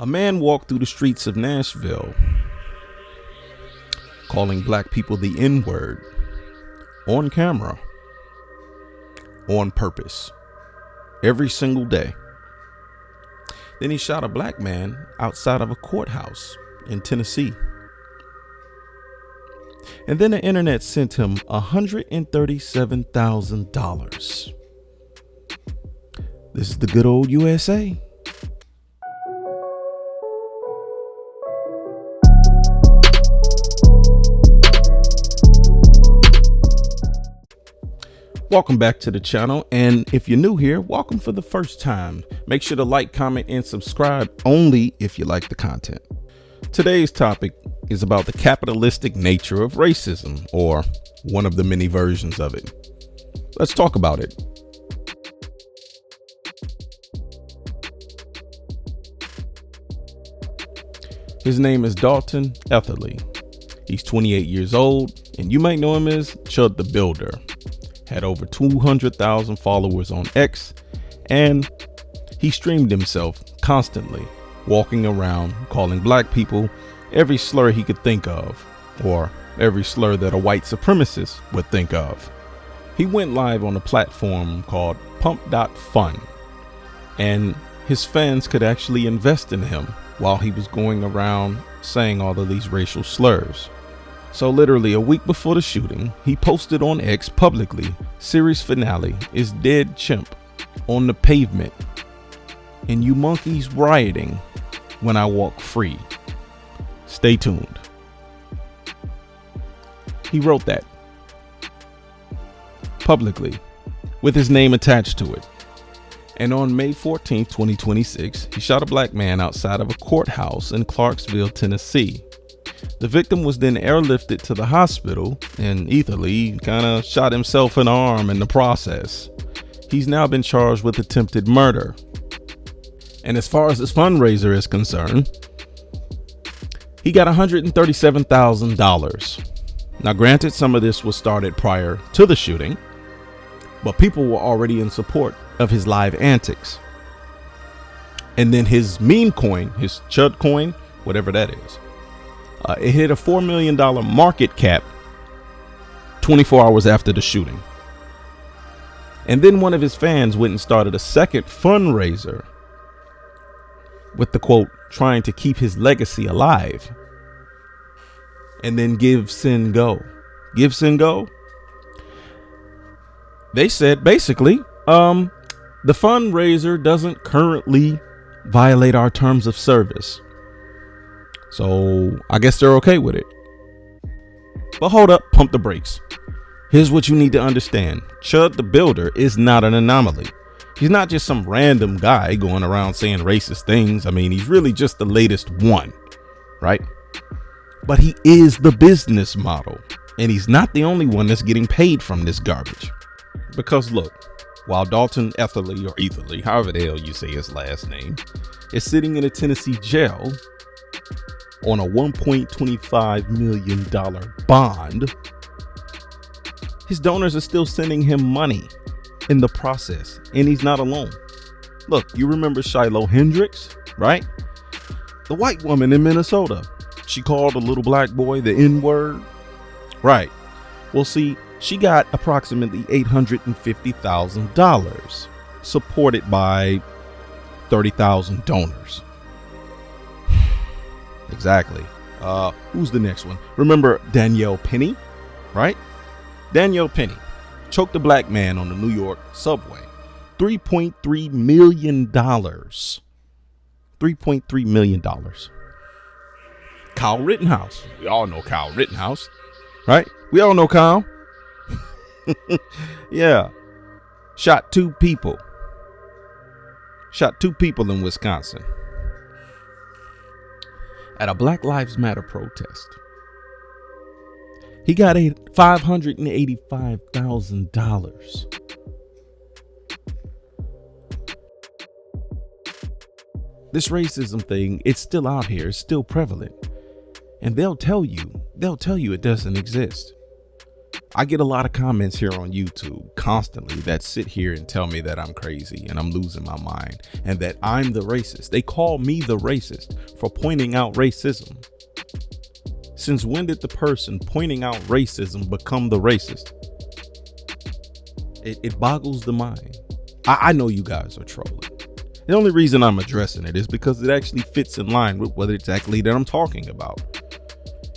A man walked through the streets of Nashville calling black people the N-word on camera, on purpose, every single day. Then he shot a black man outside of a courthouse in Tennessee. And then the internet sent him $137,000. This is the good old USA. Welcome back to the channel, and if you're new here, welcome for the first time. Make sure to like, comment, and subscribe only if you like the content. Today's topic is about the capitalistic nature of racism, or one of the many versions of it. Let's talk about it. His name is Dalton Etherly. He's 28 years old, and you might know him as Chud the Builder. Had over 200,000 followers on X, and he streamed himself constantly, walking around calling black people every slur he could think of, or every slur that a white supremacist would think of. He went live on a platform called Pump.Fun, and his fans could actually invest in him while he was going around saying all of these racial slurs. So literally a week before the shooting, he posted on X publicly, "Series finale is dead chimp on the pavement, and you monkeys rioting when I walk free. Stay tuned." He wrote that publicly with his name attached to it. And on May 14th, 2026, he shot a black man outside of a courthouse in Clarksville, Tennessee. The victim was then airlifted to the hospital, and Etherly kind of shot himself in the arm in the process. He's now been charged with attempted murder. And as far as his fundraiser is concerned, he got $137,000. Now, granted, some of this was started prior to the shooting, but people were already in support of his live antics. And then his meme coin, his Chud coin, whatever that is, it hit a $4 million market cap 24 hours after the shooting. And then one of his fans went and started a second fundraiser with the quote, "trying to keep his legacy alive." And then Give, Send, Go. Give, Send, Go? They said basically, the fundraiser doesn't currently violate our terms of service. So I guess they're okay with it. But hold up, pump the brakes. Here's what you need to understand. Chud the Builder is not an anomaly. He's not just some random guy going around saying racist things. I mean, he's really just the latest one, right? But he is the business model, and he's not the only one that's getting paid from this garbage. Because look, while Dalton Etherly, or Etherly, however the hell you say his last name, is sitting in a Tennessee jail on a $1.25 million bond, his donors are still sending him money in the process, and he's not alone. Look, you remember Shiloh Hendricks, right? The white woman in Minnesota. She called a little black boy the N-word. Right. Well, see, she got approximately $850,000, supported by 30,000 donors. Exactly. Who's the next one? Remember Danielle Penny, right? Danielle Penny choked a black man on the New York subway. $3.3 million. $3.3 million. Kyle Rittenhouse. We all know Kyle Rittenhouse, right? We all know Kyle. Yeah. Shot two people in Wisconsin at a Black Lives Matter protest. He got $585,000. This racism thing, it's still out here, it's still prevalent. And they'll tell you it doesn't exist. I get a lot of comments here on YouTube constantly that sit here and tell me that I'm crazy and I'm losing my mind and that I'm the racist. They call me the racist for pointing out racism. Since when did the person pointing out racism become the racist? It boggles the mind. I know you guys are trolling. The only reason I'm addressing it is because it actually fits in line with what exactly that I'm talking about.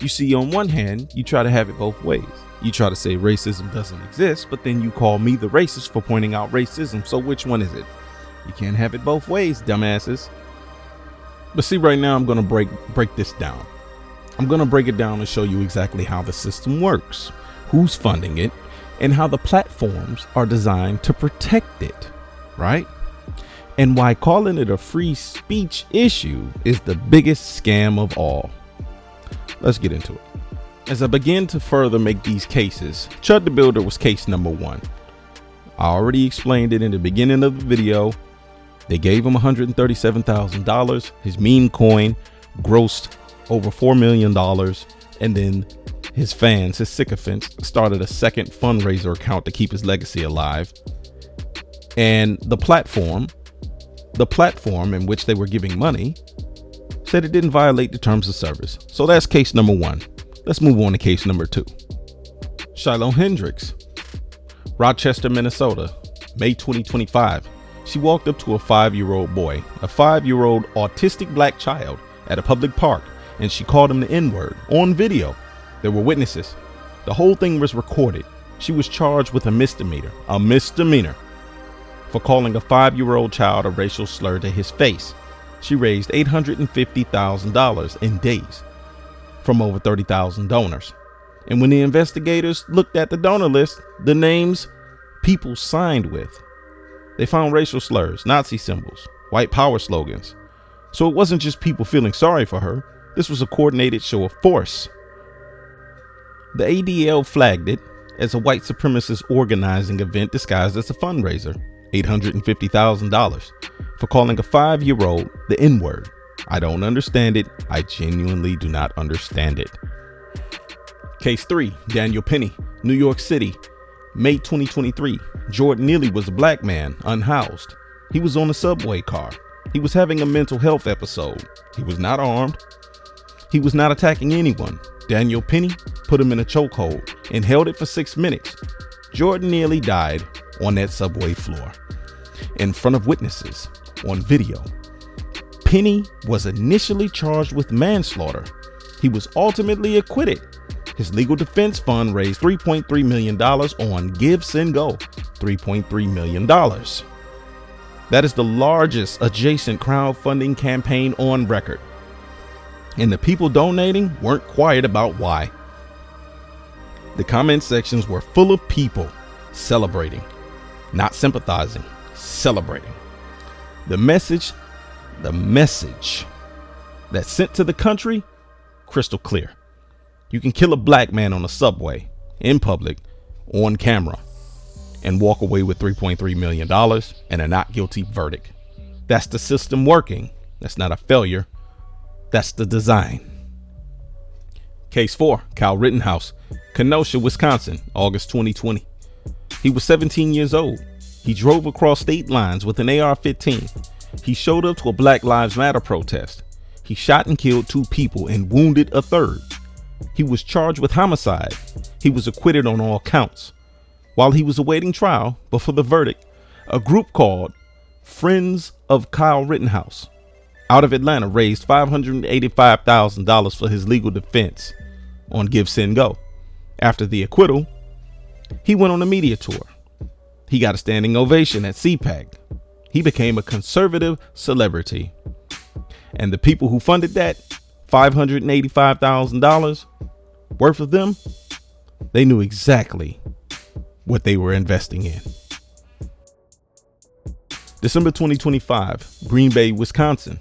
You see, on one hand, you try to have it both ways. You try to say racism doesn't exist, but then you call me the racist for pointing out racism. So which one is it? You can't have it both ways, dumbasses. But see, right now I'm going to break this down. I'm going to break it down and show you exactly how the system works, who's funding it, and how the platforms are designed to protect it, right? And why calling it a free speech issue is the biggest scam of all. Let's get into it. As I begin to further make these cases, Chud the Builder was case number one. I already explained it in the beginning of the video. They gave him $137,000. His meme coin grossed over $4 million. And then his fans, his sycophants, started a second fundraiser account to keep his legacy alive. And the platform in which they were giving money said it didn't violate the terms of service. So that's case number one. Let's move on to case number two. Shiloh Hendricks, Rochester, Minnesota, May 2025. She walked up to a 5-year-old boy, a 5-year-old autistic black child at a public park, and she called him the N-word on video. There were witnesses. The whole thing was recorded. She was charged with a misdemeanor for calling a 5-year-old child a racial slur to his face. She raised $850,000 in days from over 30,000 donors. And when the investigators looked at the donor list, the names people signed with, they found racial slurs, Nazi symbols, white power slogans. So it wasn't just people feeling sorry for her. This was a coordinated show of force. The ADL flagged it as a white supremacist organizing event disguised as a fundraiser. $850,000 for calling a 5-year-old the N-word. I don't understand it. I genuinely do not understand it. Case 3, Daniel Penny, New York City, May 2023. Jordan Neely was a black man, unhoused. He was on a subway car. He was having a mental health episode. He was not armed. He was not attacking anyone. Daniel Penny put him in a chokehold and held it for 6 minutes. Jordan Neely died on that subway floor in front of witnesses on video. Penny was initially charged with manslaughter. He was ultimately acquitted. His legal defense fund raised $3.3 million on Give, Send, Go. $3.3 million. That is the largest adjacent crowdfunding campaign on record. And the people donating weren't quiet about why. The comment sections were full of people celebrating, not sympathizing, celebrating. The message that's sent to the country, crystal clear. You can kill a black man on a subway, in public, on camera, and walk away with $3.3 million and a not guilty verdict. That's the system working. That's not a failure. That's the design. Case 4, Kyle Rittenhouse, Kenosha, Wisconsin, August 2020. He was 17 years old. He drove across state lines with an AR-15. He showed up to a Black Lives Matter protest. He shot and killed 2 people and wounded a 3rd. He was charged with homicide. He was acquitted on all counts. While he was awaiting trial before the verdict, a group called Friends of Kyle Rittenhouse out of Atlanta raised $585,000 for his legal defense on Give, Send, Go. After the acquittal, he went on a media tour. He got a standing ovation at CPAC. He became a conservative celebrity. And the people who funded that, $585,000 worth of them, they knew exactly what they were investing in. December 2025, Green Bay, Wisconsin.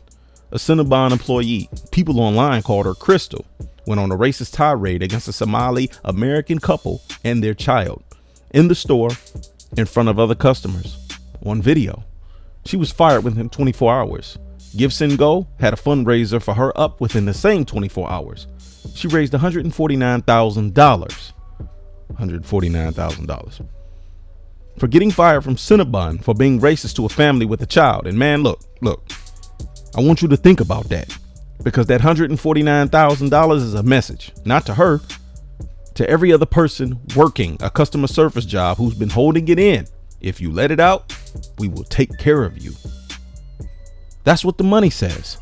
A Cinnabon employee, people online called her Crystal, went on a racist tirade against a Somali American couple and their child in the store in front of other customers on video. She was fired within 24 hours. Give, Send, Go had a fundraiser for her up within the same 24 hours. She raised $149,000 $149,000. For getting fired from Cinnabon for being racist to a family with a child. And man, look, I want you to think about that, because that $149,000 is a message, not to her, to every other person working a customer service job who's been holding it in. If you let it out, we will take care of you. That's what the money says.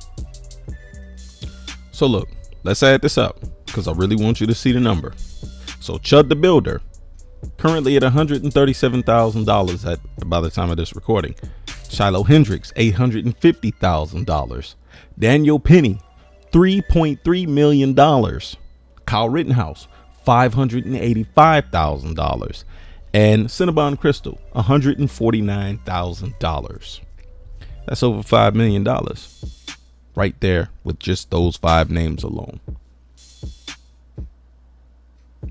So look, let's add this up, because I really want you to see the number. So Chud the Builder, currently at $137,000 by the time of this recording. Shiloh Hendricks, $850,000. Daniel Penny, $3.3 million. Kyle Rittenhouse, $585,000. And Cinnabon Crystal, $149,000. That's over $5 million right there with just those 5 names alone.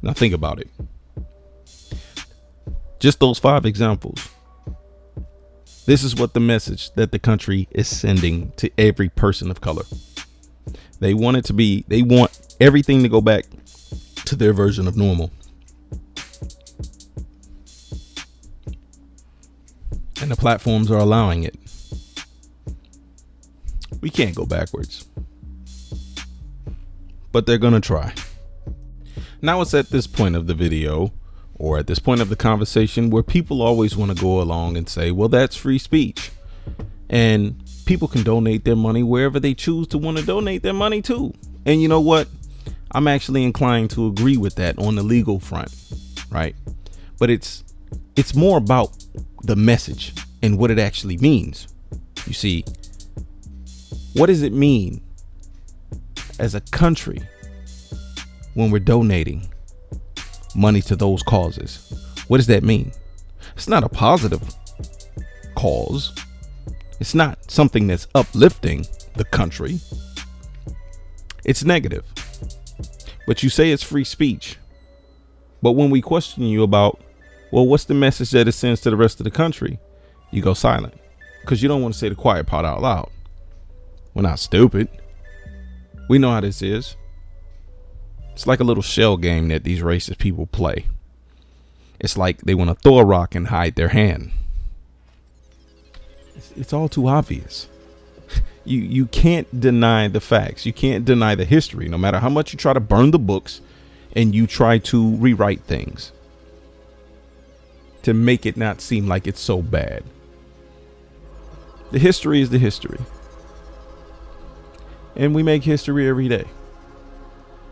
Now think about it. Just those 5 examples. This is what the message that the country is sending to every person of color. They want everything to go back to their version of normal. And the platforms are allowing it. We can't go backwards. But they're going to try. Now it's at this point of the video, or at this point of the conversation, where people always want to go along and say, well, that's free speech. And people can donate their money wherever they choose to want to donate their money to. And you know what? I'm actually inclined to agree with that on the legal front, right? But it's more about the message and what it actually means. You see, what does it mean as a country when we're donating money to those causes? What does that mean? It's not a positive cause. It's not something that's uplifting the country. It's negative. But you say it's free speech. But when we question you about, well, what's the message that it sends to the rest of the country? You go silent because you don't want to say the quiet part out loud. We're not stupid. We know how this is. It's like a little shell game that these racist people play. It's like they want to throw a rock and hide their hand. It's all too obvious. You can't deny the facts. You can't deny the history, no matter how much you try to burn the books and you try to rewrite things to make it not seem like it's so bad. The history is the history. And we make history every day.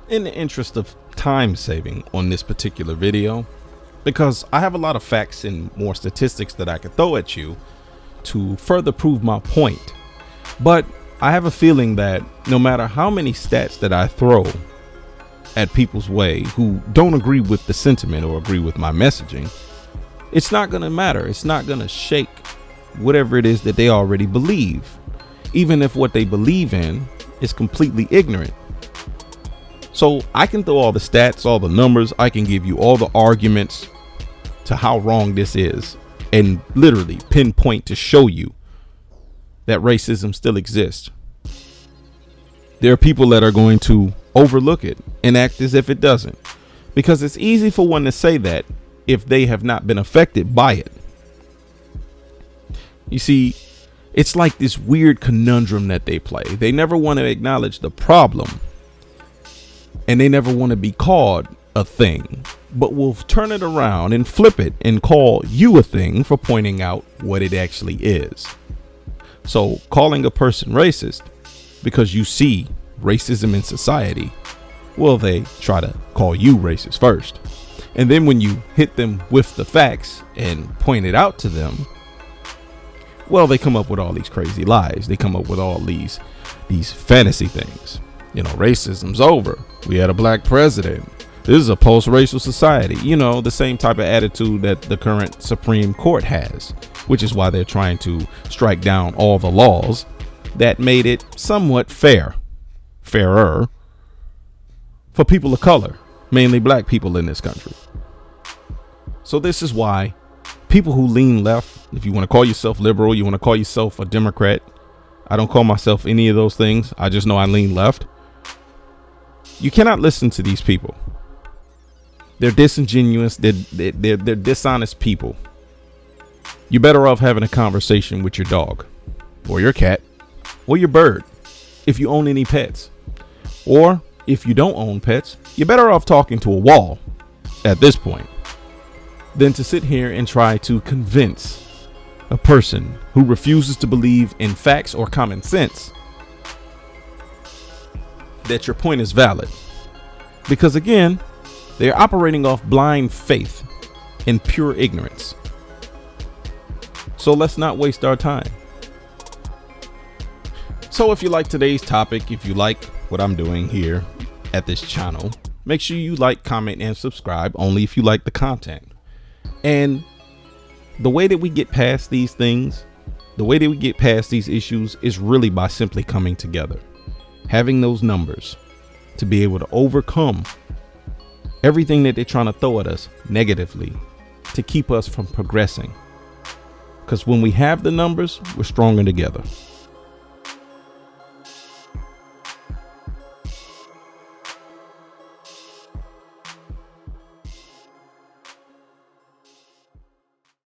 In the interest of time saving on this particular video, because I have a lot of facts and more statistics that I could throw at you to further prove my point. But I have a feeling that no matter how many stats that I throw at people's way who don't agree with the sentiment or agree with my messaging, it's not going to matter. It's not going to shake whatever it is that they already believe, even if what they believe in is completely ignorant. So I can throw all the stats, all the numbers, I can give you all the arguments to how wrong this is, and literally pinpoint to show you that racism still exists. There are people that are going to overlook it and act as if it doesn't, because it's easy for one to say that if they have not been affected by it. You see, it's like this weird conundrum that they play. They never want to acknowledge the problem, and they never want to be called a thing, but will turn it around and flip it and call you a thing for pointing out what it actually is. So calling a person racist because you see racism in society, well, they try to call you racist first. And then when you hit them with the facts and point it out to them, well, they come up with all these crazy lies. They come up with all these fantasy things. You know, racism's over. We had a black president. This is a post-racial society. You know, the same type of attitude that the current Supreme Court has, which is why they're trying to strike down all the laws that made it somewhat fairer for people of color, mainly black people in this country. So this is why people who lean left, if you want to call yourself liberal, you want to call yourself a Democrat, I don't call myself any of those things. I just know I lean left. You cannot listen to these people. They're disingenuous. They're dishonest people. You're better off having a conversation with your dog or your cat or your bird if you own any pets. Or if you don't own pets, you're better off talking to a wall at this point than to sit here and try to convince a person who refuses to believe in facts or common sense that your point is valid. Because again, they're operating off blind faith and pure ignorance. So let's not waste our time. So if you like today's topic, if you like what I'm doing here at this channel, make sure you like, comment, and subscribe only if you like the content. And the way that we get past these things, the way that we get past these issues is really by simply coming together, having those numbers to be able to overcome everything that they're trying to throw at us negatively to keep us from progressing. Because when we have the numbers, we're stronger together.